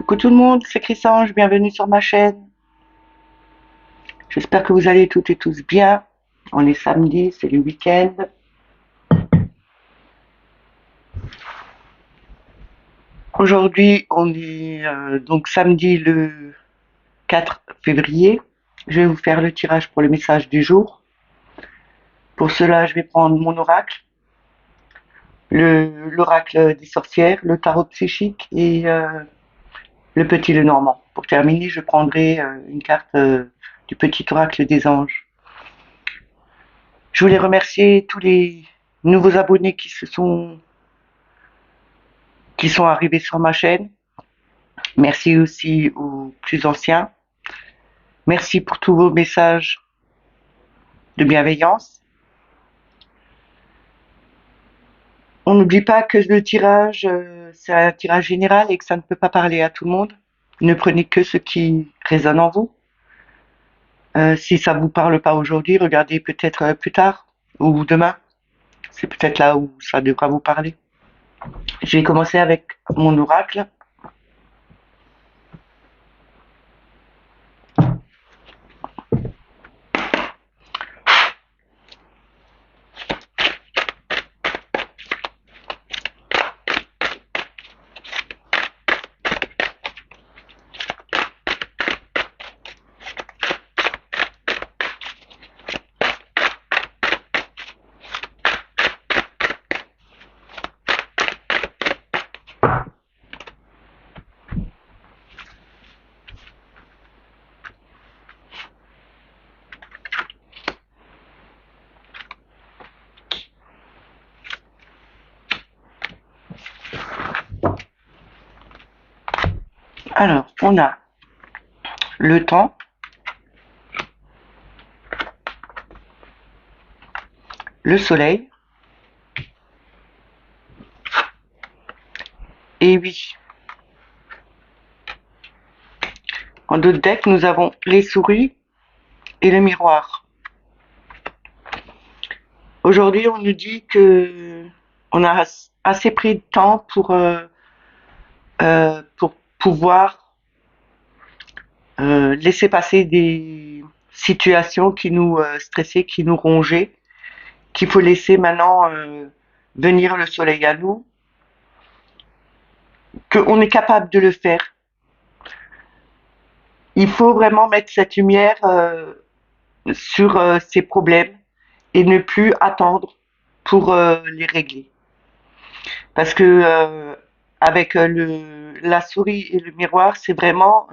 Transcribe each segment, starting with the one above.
Coucou tout le monde, c'est Chrysange, bienvenue sur ma chaîne. J'espère que vous allez toutes et tous bien. On est samedi, c'est le week-end. Aujourd'hui, on est donc samedi le 4 février. Je vais vous faire le tirage pour le message du jour. Pour cela, je vais prendre mon oracle, l'oracle des sorcières, le tarot psychique et le petit Lenormand. Pour terminer, je prendrai une carte du petit oracle des anges. Je voulais remercier tous les nouveaux abonnés qui sont arrivés sur ma chaîne. Merci aussi aux plus anciens. Merci pour tous vos messages de bienveillance. On n'oublie pas que le tirage, c'est un tirage général et que ça ne peut pas parler à tout le monde. Ne prenez que ce qui résonne en vous. Si ça vous parle pas aujourd'hui, regardez peut-être plus tard ou demain. C'est peut-être là où ça devra vous parler. Je vais commencer avec mon oracle. Alors, on a le temps, le soleil, et oui. En d'autres decks, nous avons les souris et le miroir. Aujourd'hui, on nous dit que on a assez pris de temps pour pouvoir laisser passer des situations qui nous stressaient, qui nous rongeaient, qu'il faut laisser maintenant venir le soleil à nous, qu'on est capable de le faire. Il faut vraiment mettre cette lumière sur ces problèmes et ne plus attendre pour les régler. Parce que avec la souris et le miroir, c'est vraiment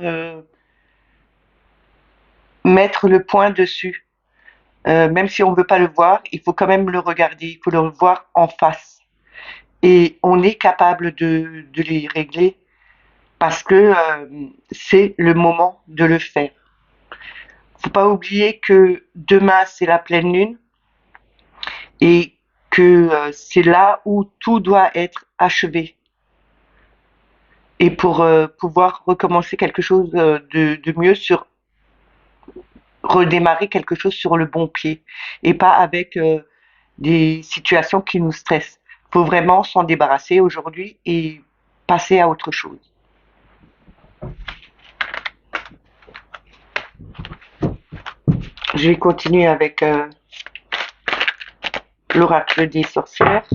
mettre le point dessus. Même si on ne veut pas le voir, il faut quand même le regarder, il faut le voir en face. Et on est capable de les régler parce que c'est le moment de le faire. Faut pas oublier que demain c'est la pleine lune et que c'est là où tout doit être achevé. Et pour pouvoir recommencer quelque chose de mieux redémarrer quelque chose sur le bon pied et pas avec des situations qui nous stressent. Il faut vraiment s'en débarrasser aujourd'hui et passer à autre chose. Je vais continuer avec l'oracle des sorcières.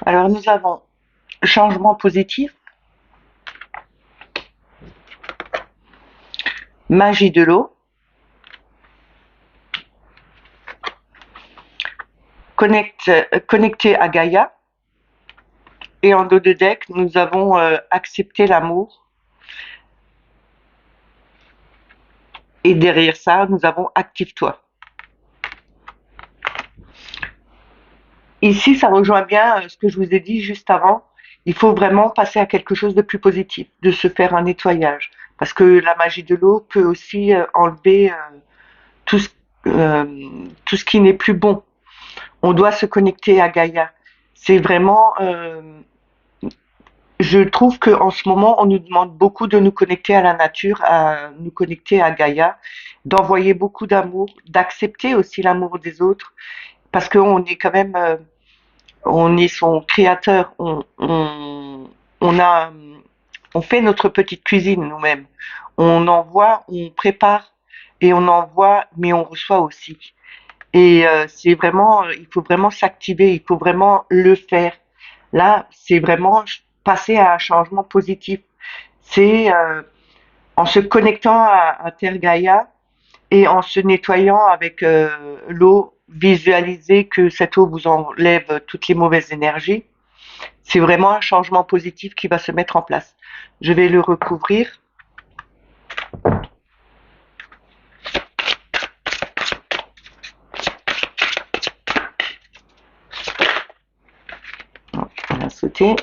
Alors nous avons changement positif, magie de l'eau, connecté à Gaïa et en dos de deck, nous avons accepté l'amour. Et derrière ça, nous avons active-toi. Ici, ça rejoint bien ce que je vous ai dit juste avant. Il faut vraiment passer à quelque chose de plus positif, de se faire un nettoyage. Parce que la magie de l'eau peut aussi enlever tout ce, euh, tout ce qui n'est plus bon. On doit se connecter à Gaïa. C'est vraiment, je trouve qu'en ce moment, on nous demande beaucoup de nous connecter à la nature, à nous connecter à Gaïa, d'envoyer beaucoup d'amour, d'accepter aussi l'amour des autres, parce qu'on est quand même, on est son créateur, on a, on fait notre petite cuisine nous-mêmes. On envoie, on prépare et on envoie, mais on reçoit aussi. Et c'est vraiment, il faut vraiment s'activer, il faut vraiment le faire. Là, c'est vraiment passer à un changement positif. C'est en se connectant à Terre Gaïa et en se nettoyant avec l'eau, visualiser que cette eau vous enlève toutes les mauvaises énergies. C'est vraiment un changement positif qui va se mettre en place. Je vais le recouvrir. On va sauter.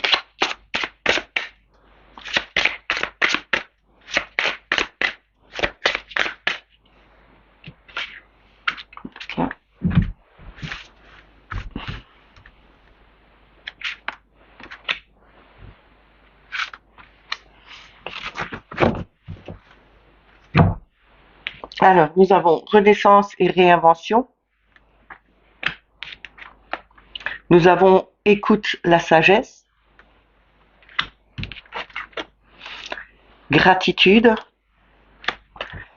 Alors, nous avons renaissance et réinvention. Nous avons écoute la sagesse, gratitude.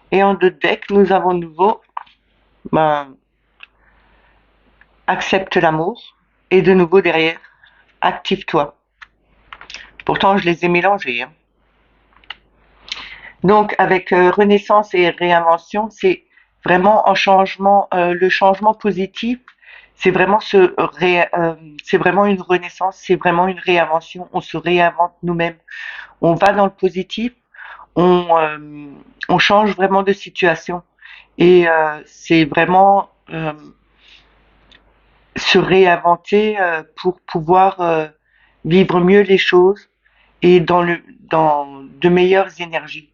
Et en deux decks, nous avons de nouveau accepte l'amour. Et de nouveau derrière, active-toi. Pourtant, je les ai mélangés. Hein. Donc, avec renaissance et réinvention, c'est vraiment un changement, le changement positif. C'est vraiment c'est vraiment une renaissance, c'est vraiment une réinvention. On se réinvente nous-mêmes. On va dans le positif, on change vraiment de situation. Et c'est vraiment se réinventer pour pouvoir vivre mieux les choses et dans de meilleures énergies.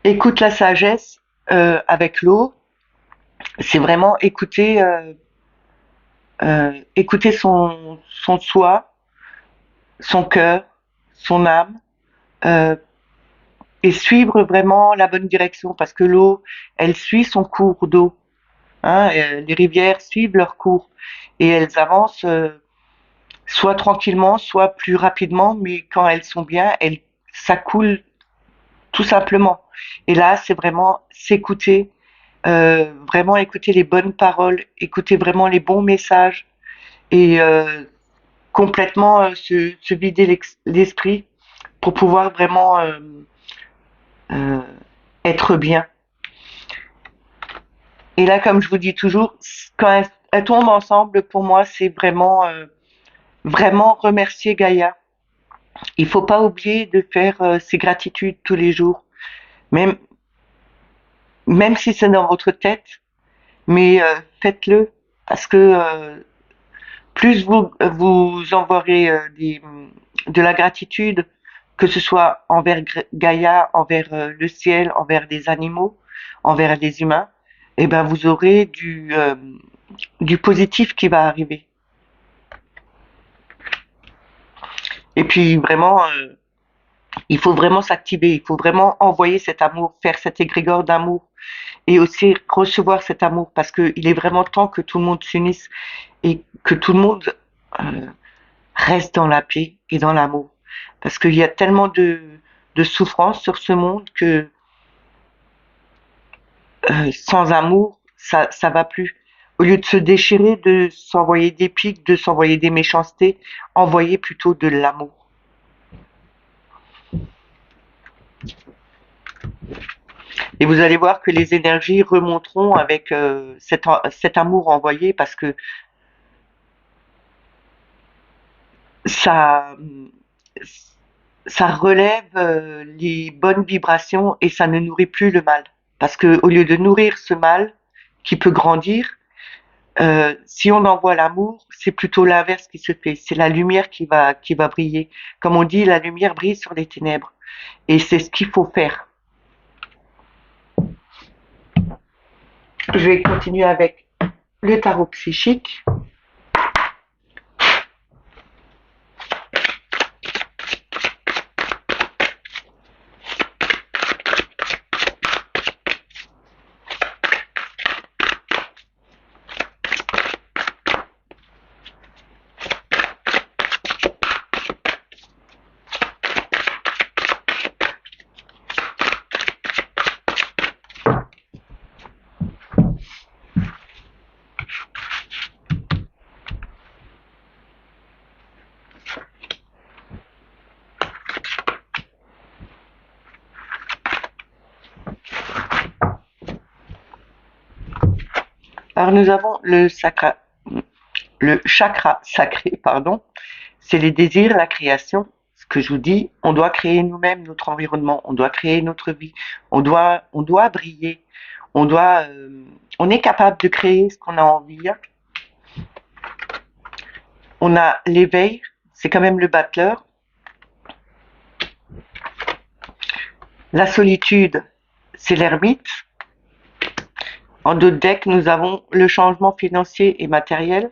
Écoute la sagesse avec l'eau, c'est vraiment écouter son soi, son cœur, son âme, euh, et suivre vraiment la bonne direction parce que l'eau, elle suit son cours d'eau. Hein, les rivières suivent leur cours et elles avancent soit tranquillement, soit plus rapidement, mais quand elles sont bien, ça coule tout simplement. Et là, c'est vraiment s'écouter, vraiment écouter les bonnes paroles, écouter vraiment les bons messages et complètement se vider l'esprit pour pouvoir vraiment euh, être bien. Et là, comme je vous dis toujours, quand elles tombent ensemble, pour moi, c'est vraiment, vraiment remercier Gaïa. Il faut pas oublier de faire ses gratitudes tous les jours, même, même si c'est dans votre tête, mais faites-le parce que plus vous enverrez de la gratitude, que ce soit envers Gaïa, envers le ciel, envers des animaux, envers les humains, et ben vous aurez du positif qui va arriver. Et puis vraiment, il faut vraiment s'activer, il faut vraiment envoyer cet amour, faire cet égrégore d'amour et aussi recevoir cet amour parce qu'il est vraiment temps que tout le monde s'unisse et que tout le monde euh, reste dans la paix et dans l'amour. Parce qu'il y a tellement de souffrance sur ce monde que sans amour, ça va plus. Au lieu de se déchirer, de s'envoyer des pics, de s'envoyer des méchancetés, envoyez plutôt de l'amour. Et vous allez voir que les énergies remonteront avec cet amour envoyé parce que ça, ça relève les bonnes vibrations et ça ne nourrit plus le mal. Parce que au lieu de nourrir ce mal qui peut grandir, si on envoie l'amour, c'est plutôt l'inverse qui se fait. C'est la lumière qui va briller. Comme on dit, la lumière brille sur les ténèbres. Et c'est ce qu'il faut faire. Je vais continuer avec le tarot psychique. Alors nous avons le chakra sacré, pardon. C'est les désirs, la création. Ce que je vous dis, on doit créer nous-mêmes notre environnement, on doit créer notre vie, on doit briller, on est capable de créer ce qu'on a envie. On a l'éveil, c'est quand même le battleur. La solitude, c'est l'ermite. En d'autres decks, nous avons le changement financier et matériel.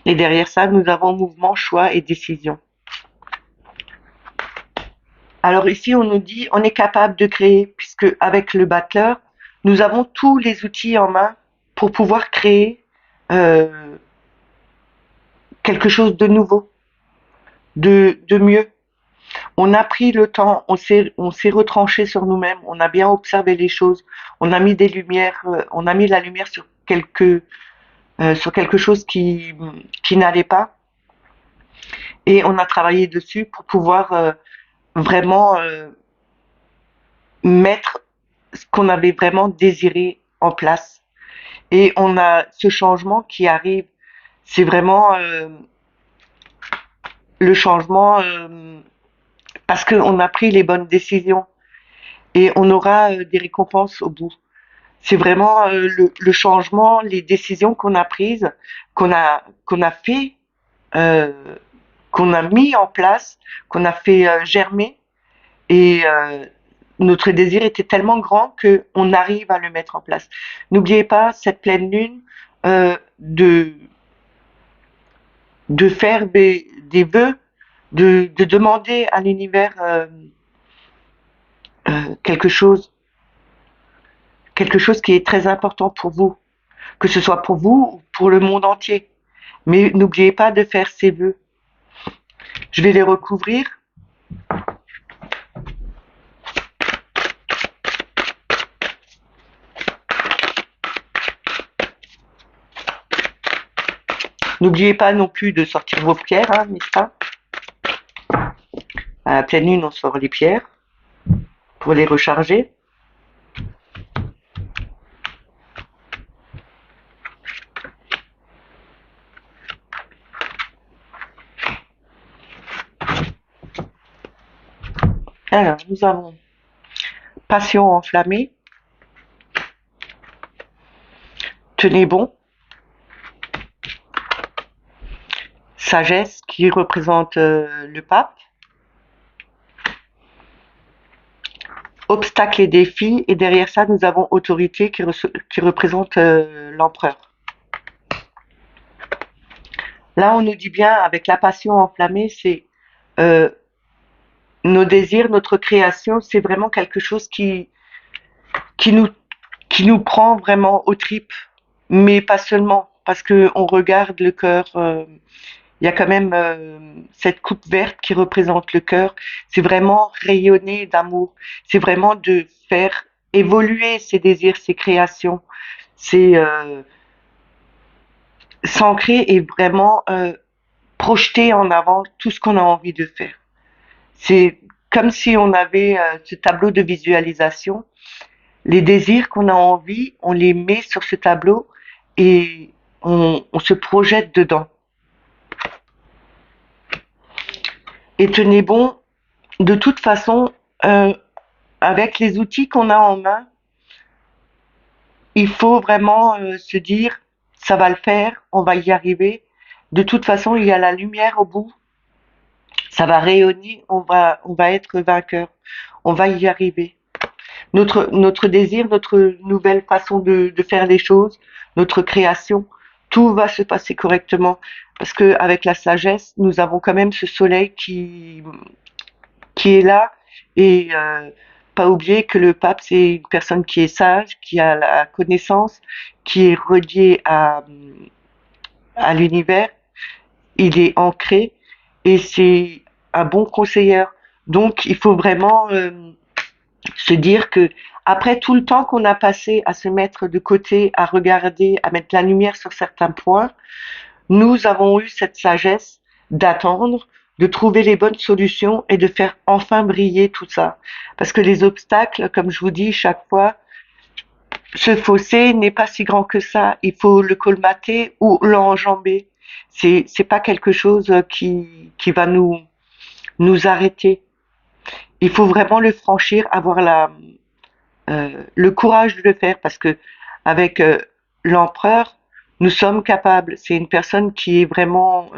Et derrière ça, nous avons mouvement, choix et décision. Alors ici, on nous dit, on est capable de créer, puisque avec le battleur, nous avons tous les outils en main pour pouvoir créer quelque chose de nouveau, de mieux. On a pris le temps, on s'est retranché sur nous-mêmes, on a bien observé les choses, on a mis des lumières, on a mis la lumière sur quelque chose qui n'allait pas, et on a travaillé dessus pour pouvoir vraiment mettre ce qu'on avait vraiment désiré en place. Et on a ce changement qui arrive, c'est vraiment le changement parce qu'on a pris les bonnes décisions et on aura des récompenses au bout. C'est vraiment le changement, les décisions qu'on a prises, qu'on a fait, euh, qu'on a mis en place, qu'on a fait germer. Et notre désir était tellement grand qu'on arrive à le mettre en place. N'oubliez pas cette pleine lune euh, de de faire des vœux, de demander à l'univers quelque chose qui est très important pour vous, que ce soit pour vous ou pour le monde entier. Mais n'oubliez pas de faire ces vœux. Je vais les recouvrir. N'oubliez pas non plus de sortir vos pierres, hein, n'est-ce pas? À la pleine lune, on sort les pierres pour les recharger. Alors, nous avons passion enflammée, tenez bon, sagesse qui représente le pape, obstacles et défis, et derrière ça, nous avons autorité qui représente l'empereur. Là, on nous dit bien, avec la passion enflammée, c'est euh, nos désirs, notre création, c'est vraiment quelque chose qui nous, qui nous prend vraiment aux tripes, mais pas seulement, parce que on regarde le cœur. Il y a quand même cette coupe verte qui représente le cœur. C'est vraiment rayonner d'amour. C'est vraiment de faire évoluer ses désirs, ses créations. C'est s'ancrer et vraiment projeter en avant tout ce qu'on a envie de faire. C'est comme si on avait ce tableau de visualisation. Les désirs qu'on a envie, on les met sur ce tableau et on se projette dedans. Et tenez bon, de toute façon, euh, avec les outils qu'on a en main, il faut vraiment se dire, ça va le faire, on va y arriver. De toute façon, il y a la lumière au bout, ça va rayonner, on va être vainqueur, on va y arriver. Notre désir, notre nouvelle façon de faire les choses, notre création, tout va se passer correctement. Parce que avec la sagesse, nous avons quand même ce soleil qui est là et pas oublier que le pape c'est une personne qui est sage, qui a la connaissance, qui est relié à l'univers, il est ancré et c'est un bon conseiller. Donc il faut vraiment se dire que après tout le temps qu'on a passé à se mettre de côté, à regarder, à mettre la lumière sur certains points, nous avons eu cette sagesse d'attendre, de trouver les bonnes solutions et de faire enfin briller tout ça. Parce que les obstacles, comme je vous dis chaque fois, ce fossé n'est pas si grand que ça. Il faut le colmater ou l'enjamber. C'est pas quelque chose qui va nous arrêter. Il faut vraiment le franchir, avoir le courage de le faire parce que avec l'empereur, nous sommes capables. C'est une personne qui est vraiment,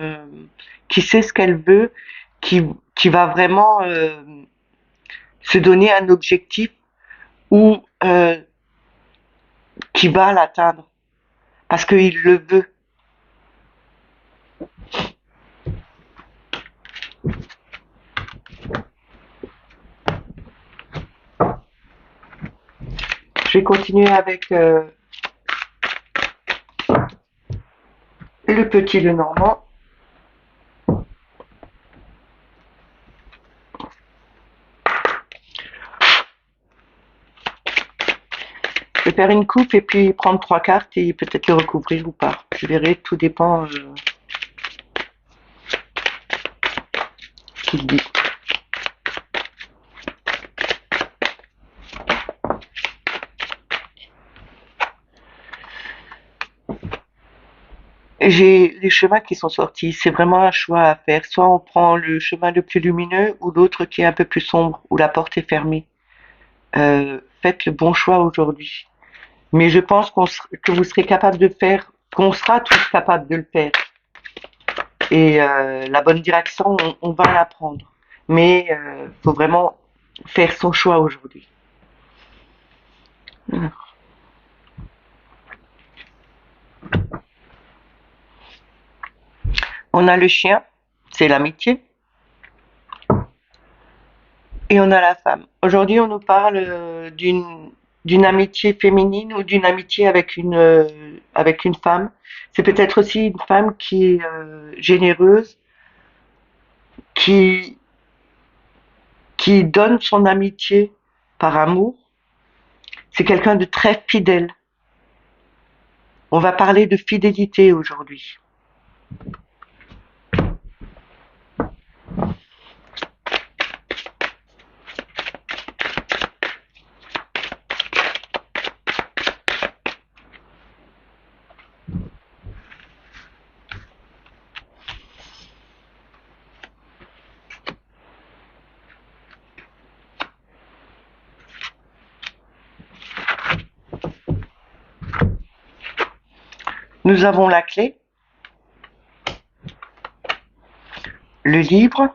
qui sait ce qu'elle veut, qui va vraiment se donner un objectif ou qui va l'atteindre parce qu'il le veut. Je vais continuer avec le petit Lenormand. Je vais faire une coupe et puis prendre 3 cartes et peut-être le recouvrir ou pas. Je verrai, tout dépend ce qu'il dit. J'ai les chemins qui sont sortis. C'est vraiment un choix à faire. Soit on prend le chemin le plus lumineux ou l'autre qui est un peu plus sombre, où la porte est fermée. Faites le bon choix aujourd'hui. Mais je pense que vous serez capable de faire, qu'on sera tous capables de le faire. Et la bonne direction, on va la prendre. Mais faut vraiment faire son choix aujourd'hui. On a le chien, c'est l'amitié. Et on a la femme. Aujourd'hui, on nous parle d'une amitié féminine ou d'une amitié avec une femme. C'est peut-être aussi une femme qui est généreuse, qui qui donne son amitié par amour. C'est quelqu'un de très fidèle. On va parler de fidélité aujourd'hui. Nous avons la clé, le livre,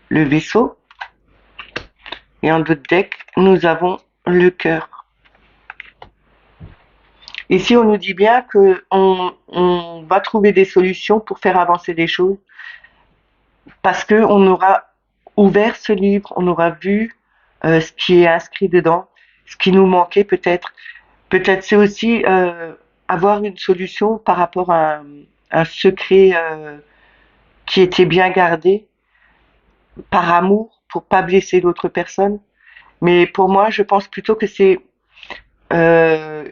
le vaisseau, et en d'autres deck, nous avons le cœur. Ici, on nous dit bien que on va trouver des solutions pour faire avancer les choses, parce que on aura ouvert ce livre, on aura vu ce qui est inscrit dedans, ce qui nous manquait peut-être. Peut-être c'est aussi avoir une solution par rapport à un secret qui était bien gardé par amour pour pas blesser l'autre personne. Mais pour moi, je pense plutôt que c'est euh,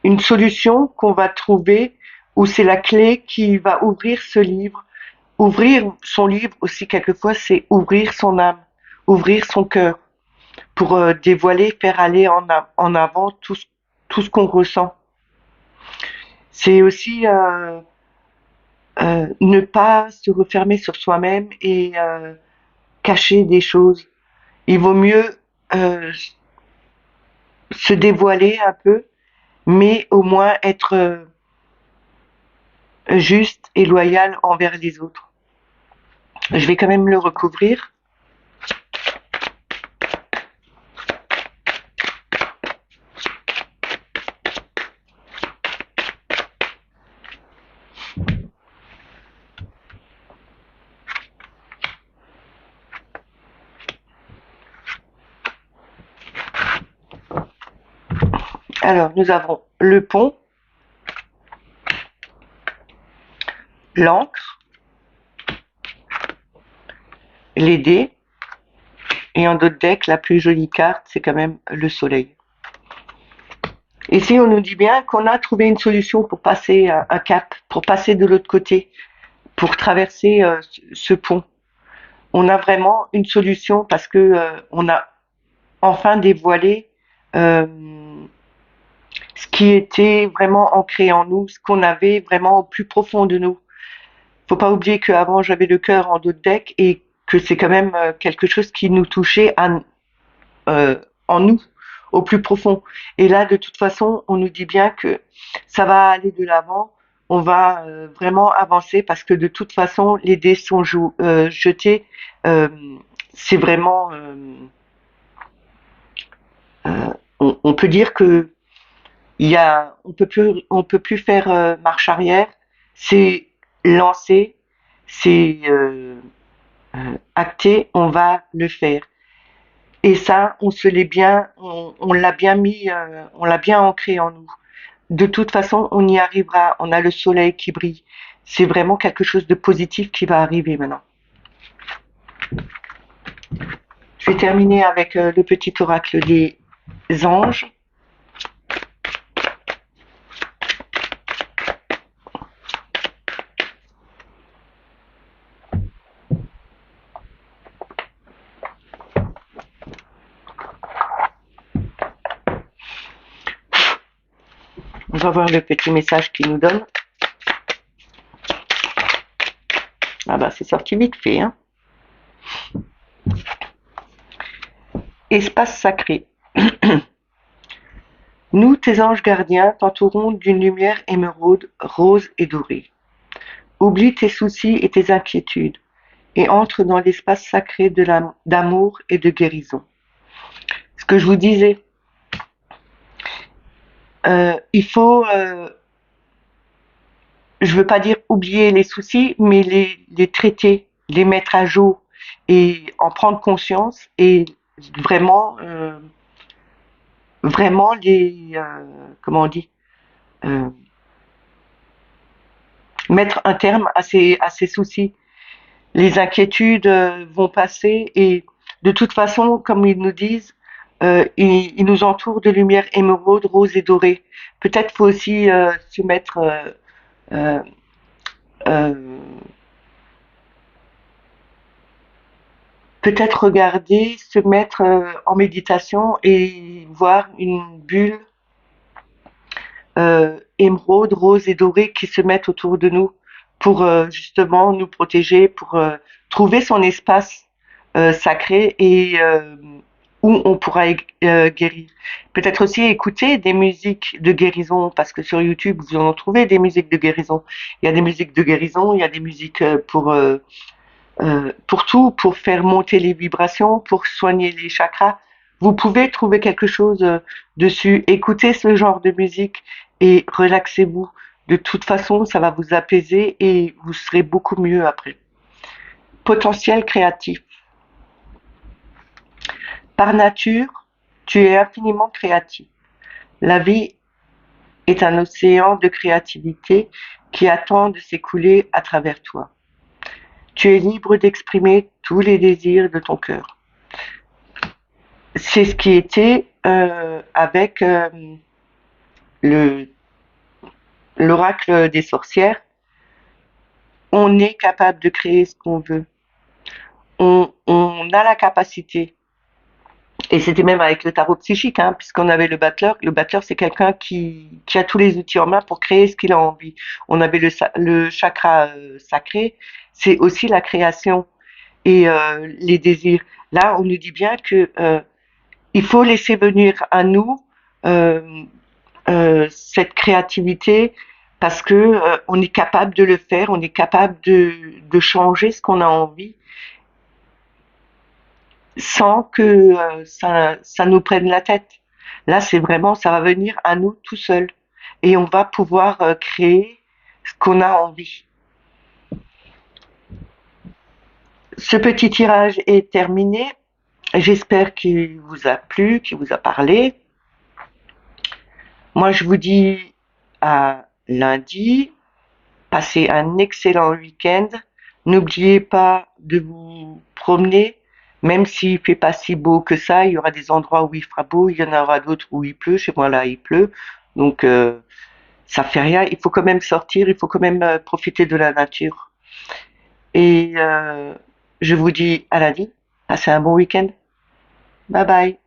une solution qu'on va trouver où c'est la clé qui va ouvrir ce livre. Ouvrir son livre aussi, quelquefois, c'est ouvrir son âme, ouvrir son cœur pour dévoiler, faire aller en avant tout ce qu'on ressent. C'est aussi ne pas se refermer sur soi-même et cacher des choses. Il vaut mieux se dévoiler un peu, mais au moins être juste et loyal envers les autres. Je vais quand même le recouvrir. Alors, nous avons le pont, l'encre, les dés, et en d'autres decks, la plus jolie carte, c'est quand même le soleil. Ici, on nous dit bien qu'on a trouvé une solution pour passer un cap, pour passer de l'autre côté, pour traverser ce pont. On a vraiment une solution parce que on a enfin dévoilé euh, ce qui était vraiment ancré en nous, ce qu'on avait vraiment au plus profond de nous. Faut pas oublier qu'avant j'avais le cœur en dos de deck et que c'est quand même quelque chose qui nous touchait euh, en nous, au plus profond. Et là, de toute façon, on nous dit bien que ça va aller de l'avant, on va vraiment avancer parce que de toute façon, les dés sont jetés. Euh, c'est vraiment, on peut dire que on peut plus faire marche arrière. C'est lancé, c'est acté, on va le faire. Et ça, on se l'est bien, on l'a bien mis, on l'a bien ancré en nous. De toute façon, on y arrivera. On a le soleil qui brille. C'est vraiment quelque chose de positif qui va arriver maintenant. Je vais terminer avec le petit oracle des anges. On va voir le petit message qu'il nous donne. Ah bah c'est sorti vite fait, hein. Espace sacré. Nous, tes anges gardiens, t'entourons d'une lumière émeraude, rose et dorée. Oublie tes soucis et tes inquiétudes et entre dans l'espace sacré d'amour et de guérison. Ce que je vous disais, il faut, je veux pas dire oublier les soucis, mais les traiter, les mettre à jour et en prendre conscience et vraiment, vraiment comment on dit, euh, mettre un terme à ces soucis. Les inquiétudes vont passer et de toute façon, comme ils nous disent, ils nous entourent de lumière émeraude, rose et dorée. Peut-être faut aussi se mettre euh, euh, peut-être regarder, se mettre en méditation et voir une bulle émeraude, rose et dorée qui se mettent autour de nous pour justement nous protéger, pour trouver son espace sacré et où on pourra guérir. Peut-être aussi écouter des musiques de guérison parce que sur YouTube vous en trouvez des musiques de guérison. Il y a des musiques de guérison, il y a des musiques pour tout, pour faire monter les vibrations, pour soigner les chakras. Vous pouvez trouver quelque chose dessus. Écoutez ce genre de musique et relaxez-vous. De toute façon, ça va vous apaiser et vous serez beaucoup mieux après. Potentiel créatif. Par nature, tu es infiniment créatif. La vie est un océan de créativité qui attend de s'écouler à travers toi. Tu es libre d'exprimer tous les désirs de ton cœur. C'est ce qui était avec le l'oracle des sorcières. On est capable de créer ce qu'on veut. On a la capacité. Et c'était même avec le tarot psychique, hein, puisqu'on avait le battleur. Le battleur, c'est quelqu'un qui a tous les outils en main pour créer ce qu'il a envie. On avait le chakra sacré, c'est aussi la création et les désirs. Là, on nous dit bien que il faut laisser venir à nous euh, cette créativité parce que on est capable de le faire, on est capable de changer ce qu'on a envie sans que ça nous prenne la tête. Là, c'est vraiment, ça va venir à nous tout seul et on va pouvoir créer ce qu'on a envie. Ce petit tirage est terminé. J'espère qu'il vous a plu, qu'il vous a parlé. Moi, je vous dis à lundi. Passez un excellent week-end. N'oubliez pas de vous promener, même s'il fait pas si beau que ça. Il y aura des endroits où il fera beau, il y en aura d'autres où il pleut. Chez moi là, il pleut, donc ça fait rien. Il faut quand même sortir, il faut quand même profiter de la nature. Et je vous dis à lundi. Passez un bon week-end. Bye bye.